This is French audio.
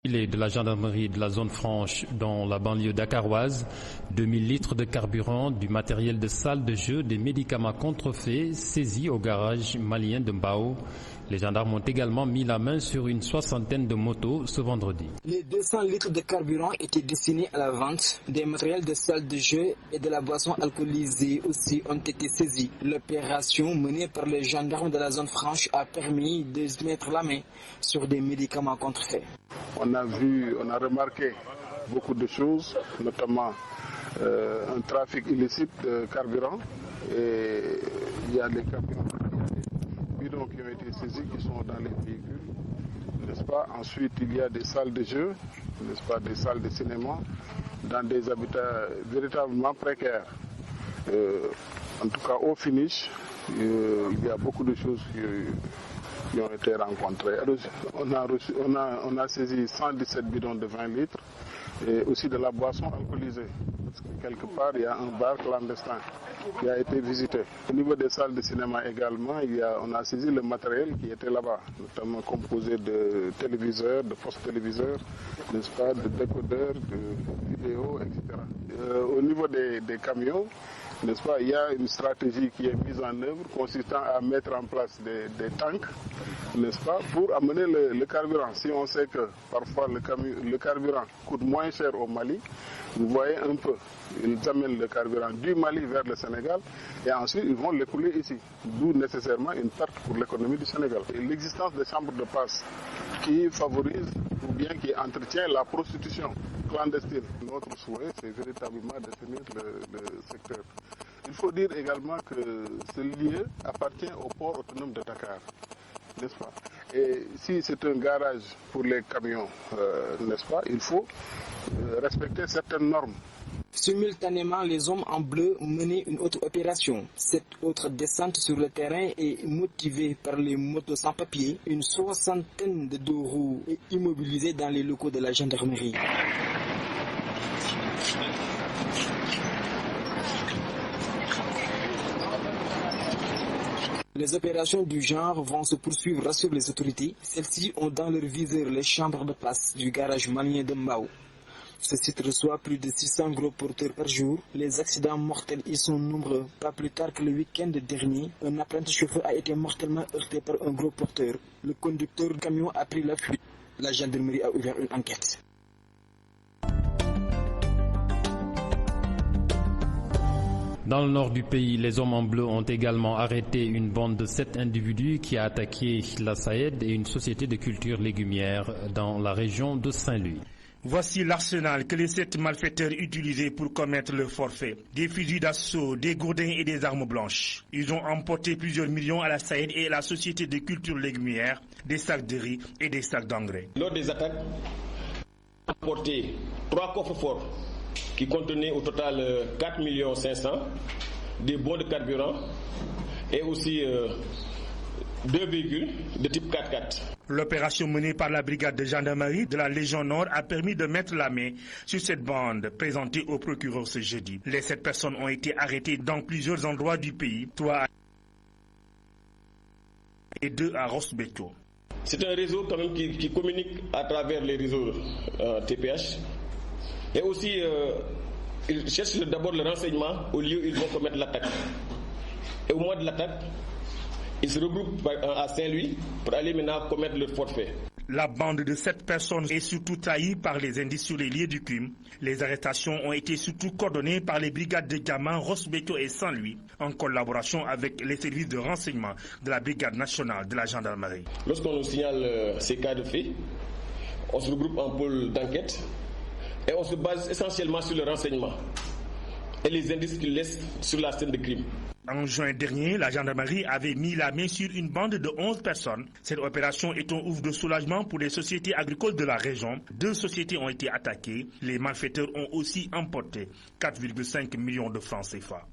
Il est de la gendarmerie de la zone franche dans la banlieue dakaroise. 2000 litres de carburant, du matériel de salle de jeu, des médicaments contrefaits saisis au garage malien de Mbao. Les gendarmes ont également mis la main sur une soixantaine de motos ce vendredi. Les 200 litres de carburant étaient destinés à la vente. Des matériels de salle de jeu et de la boisson alcoolisée aussi ont été saisis. L'opération menée par les gendarmes de la zone franche a permis de mettre la main sur des médicaments contrefaits. On a remarqué beaucoup de choses, notamment un trafic illicite de carburant. Et il y a des carburants, il y a des bidons qui ont été saisis qui sont dans les véhicules, n'est-ce pas? Ensuite, il y a des salles de jeu, n'est-ce pas, des salles de cinéma, dans des habitats véritablement précaires. En tout cas, au finish, il y a beaucoup de choses qui ont été rencontrés. On a saisi 117 bidons de 20 litres et aussi de la boisson alcoolisée. Parce que quelque part, il y a un bar clandestin qui a été visité. Au niveau des salles de cinéma également, on a saisi le matériel qui était là-bas, notamment composé de téléviseurs, de postes téléviseurs, n'est-ce pas, de décodeurs, de vidéos, etc. Au niveau des camions, n'est-ce pas, il y a une stratégie qui est mise en œuvre consistant à mettre en place des tanks, n'est-ce pas, pour amener le carburant. Si on sait que parfois le carburant coûte moins cher au Mali, vous voyez un peu, ils amènent le carburant du Mali vers le Sénégal et ensuite ils vont l'écouler ici, d'où nécessairement une perte pour l'économie du Sénégal. L'existence des chambres de passe qui favorisent ou bien qui entretient la prostitution clandestine. Notre souhait, c'est véritablement de tenir le secteur. Il faut dire également que ce lieu appartient au port autonome de Dakar, n'est-ce pas? Et si c'est un garage pour les camions, n'est-ce pas, il faut respecter certaines normes. Simultanément, les hommes en bleu menaient une autre opération. Cette autre descente sur le terrain est motivée par les motos sans papier. Une soixantaine de deux roues est immobilisée dans les locaux de la gendarmerie. Les opérations du genre vont se poursuivre, rassurent les autorités. Celles-ci ont dans leur viseur les chambres de passe du garage malien de Mbao. Ce site reçoit plus de 600 gros porteurs par jour. Les accidents mortels y sont nombreux. Pas plus tard que le week-end dernier, un apprenti chauffeur a été mortellement heurté par un gros porteur. Le conducteur du camion a pris la fuite. La gendarmerie a ouvert une enquête. Dans le nord du pays, les hommes en bleu ont également arrêté une bande de 7 individus qui a attaqué la SAED et une société de culture légumière dans la région de Saint-Louis. Voici l'arsenal que les 7 malfaiteurs utilisaient pour commettre leur forfait. Des fusils d'assaut, des gourdins et des armes blanches. Ils ont emporté plusieurs millions à la SAED et à la société de culture légumière, des sacs de riz et des sacs d'engrais. Lors des attaques, on a emporté 3 coffres forts qui contenaient au total 4 500 000, des bons de carburant et aussi 2 véhicules de type 4x4. L'opération menée par la brigade de gendarmerie de la Légion Nord a permis de mettre la main sur cette bande présentée au procureur ce jeudi. Les 7 personnes ont été arrêtées dans plusieurs endroits du pays, 3 et 2 à Ross-Béthio. C'est un réseau quand même qui communique à travers les réseaux TPH. Et aussi, ils cherchent d'abord le renseignement au lieu où ils vont commettre l'attaque. Et au moment de l'attaque, ils se regroupent à Saint-Louis pour aller maintenant commettre leur forfait. La bande de 7 personnes est surtout trahie par les indices sur les lieux du crime. Les arrestations ont été surtout coordonnées par les brigades de Diamant, Ross-Béthio et Saint-Louis, en collaboration avec les services de renseignement de la brigade nationale de la gendarmerie. Lorsqu'on nous signale ces cas de faits, on se regroupe en pôle d'enquête et on se base essentiellement sur le renseignement et les indices qu'ils laissent sur la scène de crime. En juin dernier, la gendarmerie avait mis la main sur une bande de 11 personnes. Cette opération est un ouf de soulagement pour les sociétés agricoles de la région. 2 sociétés ont été attaquées. Les malfaiteurs ont aussi emporté 4,5 millions de francs CFA.